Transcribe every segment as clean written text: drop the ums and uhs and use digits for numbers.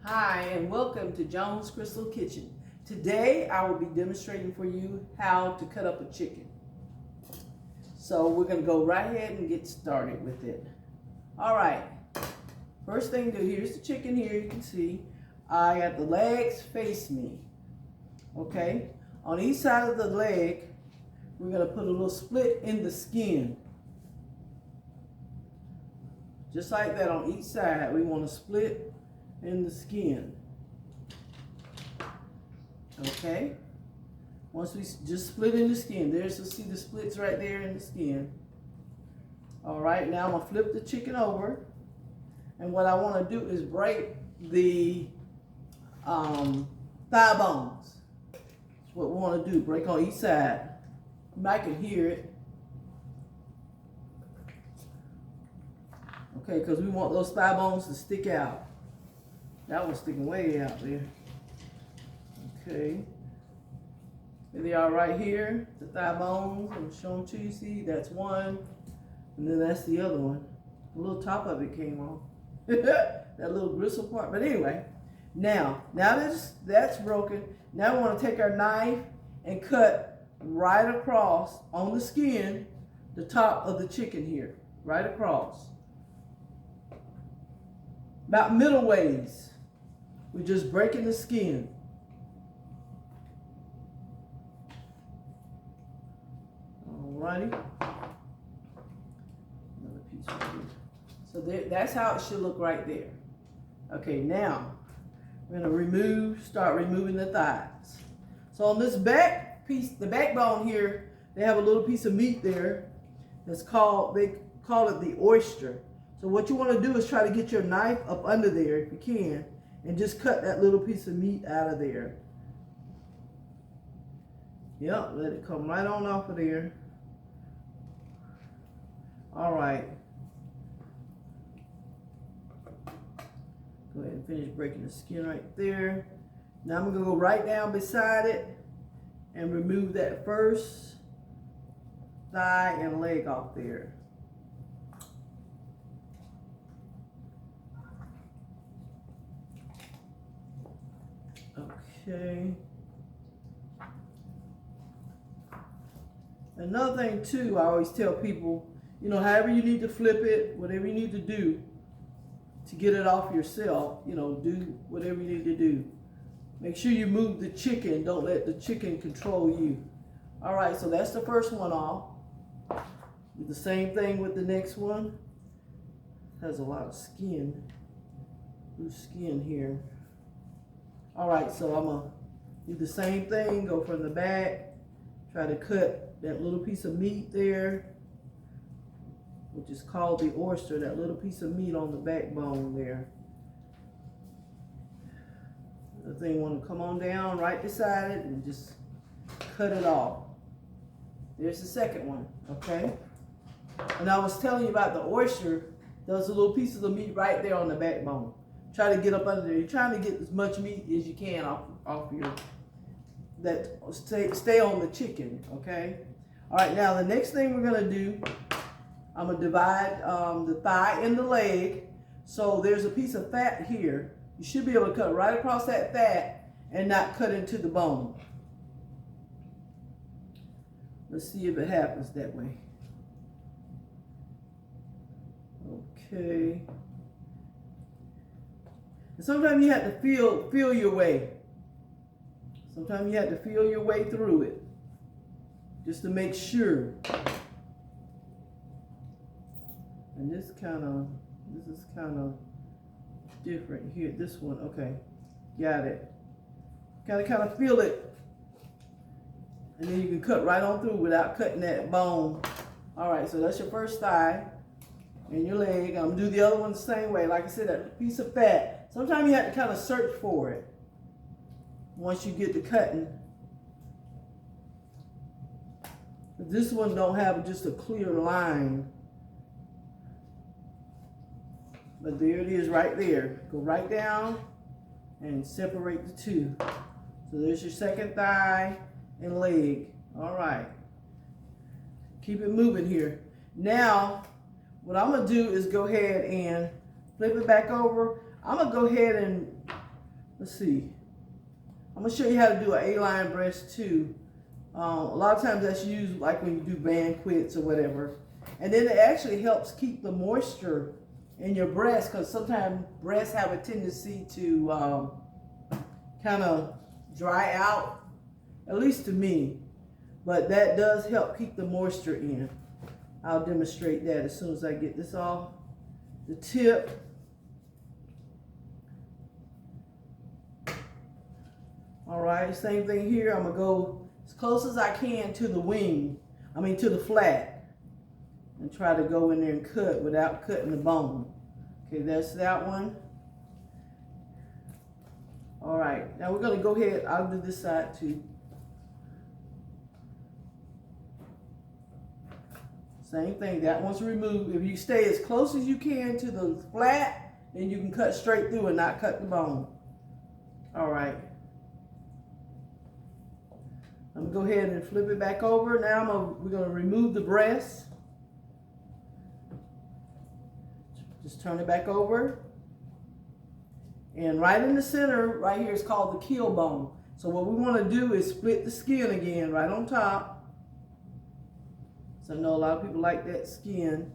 Hi, and welcome to Jones Crystal Kitchen. Today I will be demonstrating for you how to cut up a chicken. So we're going to go right ahead and get started with it. All right, first thing to do, here's the chicken here. You can see I got the legs face me. Okay, on each side of the leg, we're going to put a little split in the skin. Just like that on each side, we want to split in the skin. Okay, once we just split in the skin, see the splits right there in the skin. All right, now I'm gonna flip the chicken over, and what I want to do is break the thigh bones. That's what we want to do, break on each side. I can hear it. Okay, because we want those thigh bones to stick out. That one's sticking way out there. Okay. Here they are right here, the thigh bones. I'm showing to you, see, that's one. And then that's the other one. The little top of it came off. That little gristle part. But anyway, now that's broken. Now we want to take our knife and cut right across on the skin, the top of the chicken here. Right across. About middle ways. We're just breaking the skin. Alrighty. Another piece right here. So that's how it should look right there. Okay, now we're gonna start removing the thighs. So on this back piece, the backbone here, they have a little piece of meat there they call it the oyster. So what you want to do is try to get your knife up under there if you can, and just cut that little piece of meat out of there. Yep, let it come right on off of there. All right. Go ahead and finish breaking the skin right there. Now I'm gonna go right down beside it and remove that first thigh and leg off there. Okay. Another thing too, I always tell people, however you need to flip it, whatever you need to do to get it off yourself, do whatever you need to do. Make sure you move the chicken. Don't let the chicken control you. All right, so that's the first one off. Do the same thing with the next one. Has a lot of skin, loose skin here. All right, so I'm gonna do the same thing, go from the back, try to cut that little piece of meat there, which is called the oyster, that little piece of meat on the backbone there. The thing want to come on down right beside it and just cut it off. There's the second one, okay? And I was telling you about the oyster, there's a little piece of the meat right there on the backbone. Try to get up under there. You're trying to get as much meat as you can off your, stay on the chicken, okay? All right, now the next thing we're gonna do, I'm gonna divide the thigh and the leg. So there's a piece of fat here. You should be able to cut right across that fat and not cut into the bone. Let's see if it happens that way. Okay. And sometimes you have to feel your way. Sometimes you have to feel your way through it, just to make sure. And this is kind of different here. This one, okay, got it. Kind of feel it, and then you can cut right on through without cutting that bone. All right, so that's your first thigh and your leg. I'm gonna do the other one the same way. Like I said, that piece of fat. Sometimes you have to kind of search for it once you get to cutting. But this one don't have just a clear line. But there it is right there. Go right down and separate the two. So there's your second thigh and leg. All right. Keep it moving here. Now, what I'm gonna do is go ahead and flip it back over. I'm gonna go ahead and let's see. I'm gonna show you how to do an A-line breast too. A lot of times that's used like when you do banquets or whatever. And then it actually helps keep the moisture in your breast, because sometimes breasts have a tendency to kind of dry out, at least to me. But that does help keep the moisture in. I'll demonstrate that as soon as I get this off the tip. All right, same thing here. I'm gonna go as close as I can to the wing, to the flat, and try to go in there and cut without cutting the bone. Okay, that's that one. All right, now we're gonna go ahead, I'll do this side too. Same thing, that one's removed. If you stay as close as you can to the flat, then you can cut straight through and not cut the bone. All right. I'm gonna go ahead and flip it back over. Now we're gonna remove the breast. Just turn it back over. And right in the center, right here, is called the keel bone. So what we wanna do is split the skin again, right on top. So I know a lot of people like that skin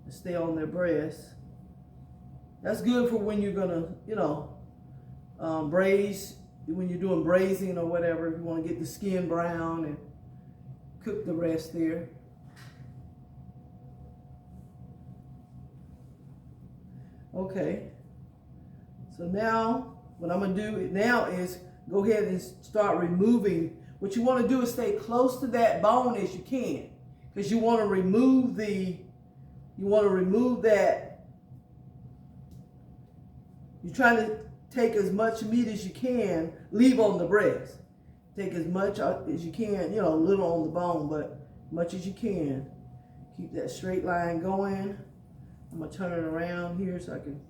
to stay on their breast. That's good for when you're gonna, braise, when you're doing braising or whatever, if you want to get the skin brown and cook the rest there. Okay, so now what I'm going to do now is go ahead and start removing. What you want to do is stay close to that bone as you can, because you want to remove that. You're trying to take as much meat as you can, leave on the breast. Take as much as you can, a little on the bone, but much as you can. Keep that straight line going. I'm gonna turn it around here so I can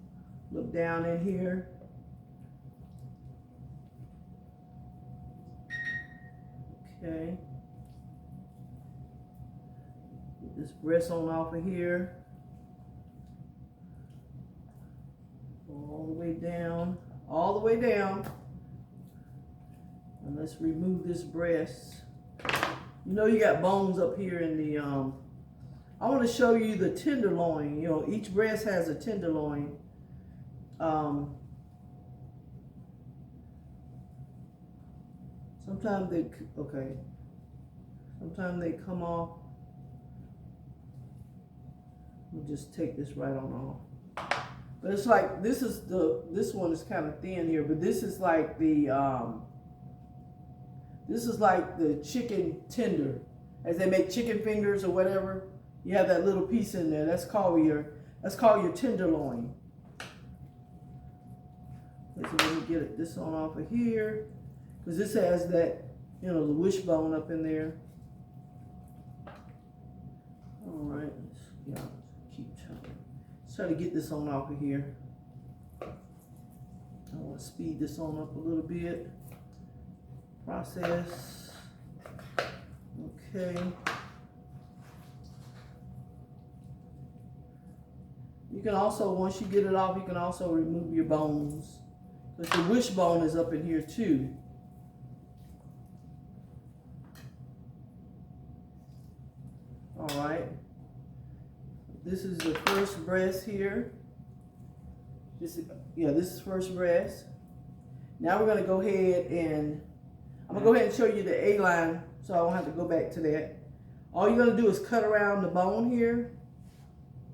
look down in here. Okay. Get this breast on off of here. All the way down. All the way down. And let's remove this breast. You got bones up here in the, I want to show you the tenderloin. Each breast has a tenderloin. Sometimes they come off. We'll just take this right on off. But it's like, this one is kind of thin here, but this is like the chicken tender. As they make chicken fingers or whatever, you have that little piece in there. That's called your tenderloin. Okay, so let me get this on off of here, because this has that, the wishbone up in there. All right, keep trying. Let's try to get this on off of here. I want to speed this on up a little bit. Process. Okay. You can also, once you get it off, you can also remove your bones, because the wishbone is up in here too. All right. This is the first breast here. This is first breast. Now we're going to go ahead and I'm going to go ahead and show you the A-line, so I don't have to go back to that. All you're going to do is cut around the bone here.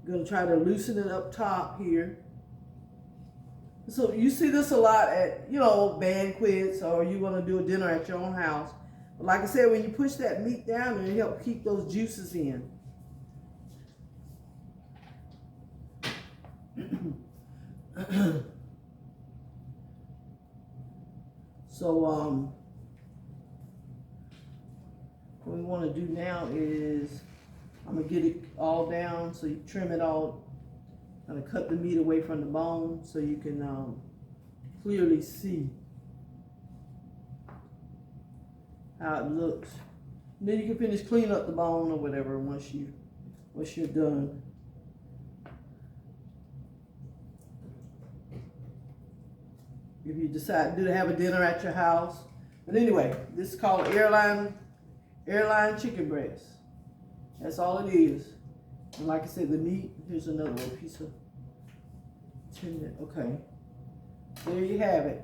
You're going to try to loosen it up top here. So you see this a lot at, banquets, or you want to do a dinner at your own house. But like I said, when you push that meat down, it helps keep those juices in. So what we want to do now is I'm going to get it all down, so you trim it all, kind of cut the meat away from the bone so you can clearly see how it looks. And then you can finish cleaning up the bone or whatever once you're done. if you decide to have a dinner at your house. But anyway, this is called airline chicken breast. That's all it is. And like I said, the meat, here's another little piece of tendon. Okay. There you have it.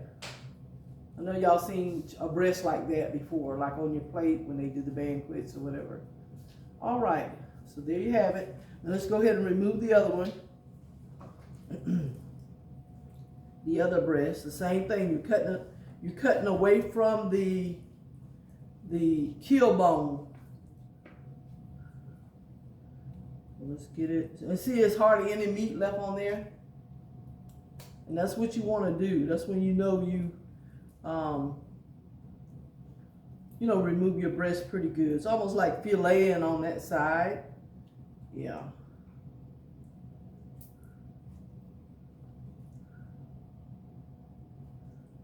I know y'all seen a breast like that before, like on your plate when they do the banquets or whatever. All right, so there you have it. Now let's go ahead and remove the other one. The other breast, the same thing. You're cutting away from the keel bone. Let's get it. And see, there's hardly any meat left on there. And that's what you want to do. That's when you know remove your breast pretty good. It's almost like filleting on that side. Yeah.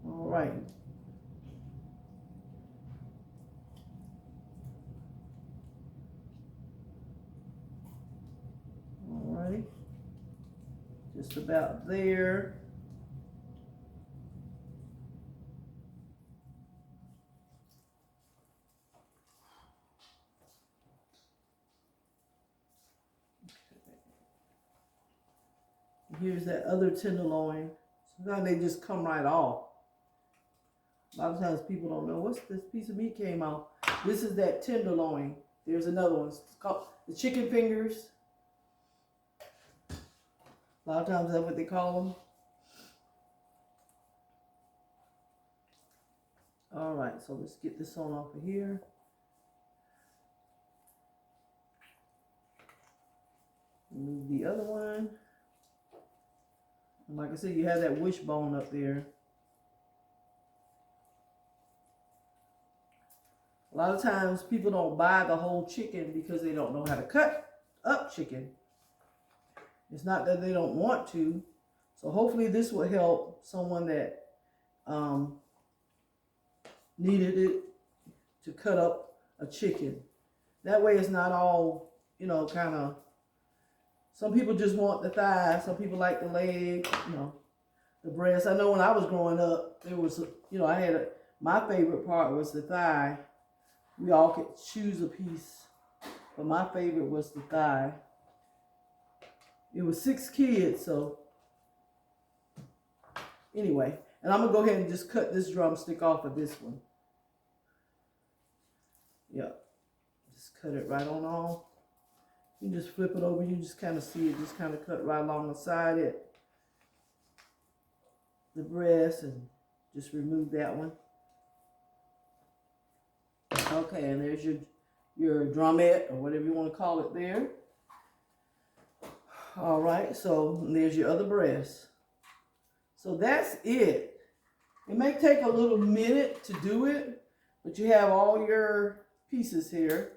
All right. All right. Just about there. Here's that other tenderloin. Sometimes they just come right off. A lot of times people don't know what's this piece of meat came off. This is that tenderloin. There's another one. It's called the chicken fingers. A lot of times that's what they call them. All right, so let's get this on off of here. Move the other one. And like I said, you have that wishbone up there. A lot of times people don't buy the whole chicken because they don't know how to cut up chicken. It's not that they don't want to. So hopefully this will help someone that needed it to cut up a chicken. That way it's not all, kind of, some people just want the thigh. Some people like the leg, the breast. I know when I was growing up, there was, my favorite part was the thigh. We all could choose a piece, but my favorite was the thigh. It was 6 kids, so anyway. And I'm going to go ahead and just cut this drumstick off of this one. Yep. Just cut it right on off. You just flip it over. You just kind of see it just kind of cut right alongside it. The breast, and just remove that one. Okay, and there's your drumette, or whatever you want to call it there. All right, so there's your other breast. So that's it. It may take a little minute to do it, but you have all your pieces here.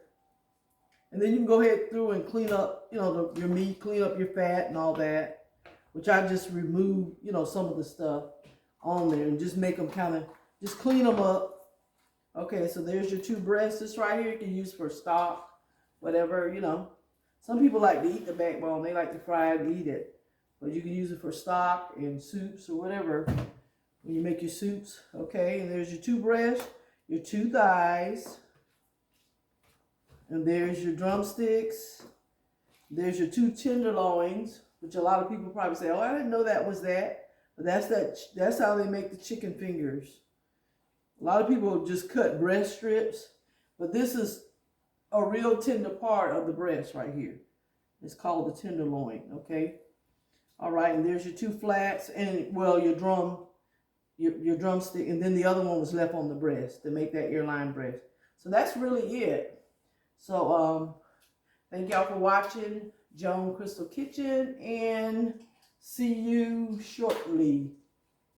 And then you can go ahead through and clean up, your meat, clean up your fat and all that, which I just remove, some of the stuff on there and just make them just clean them up. Okay, so there's your 2 breasts. This right here you can use for stock, whatever, Some people like to eat the backbone. They like to fry it and eat it. But you can use it for stock and soups or whatever when you make your soups. Okay, and there's your 2 breasts, your 2 thighs. And there's your drumsticks. There's your 2 tenderloins, which a lot of people probably say, oh, I didn't know that was that. But that's how they make the chicken fingers. A lot of people just cut breast strips, but this is a real tender part of the breast right here. It's called the tenderloin, okay? All right, and there's your 2 flats and, well, your drumstick, and then the other one was left on the breast to make that airline breast. So that's really it. So thank y'all for watching Joan Crystal Kitchen, and see you shortly.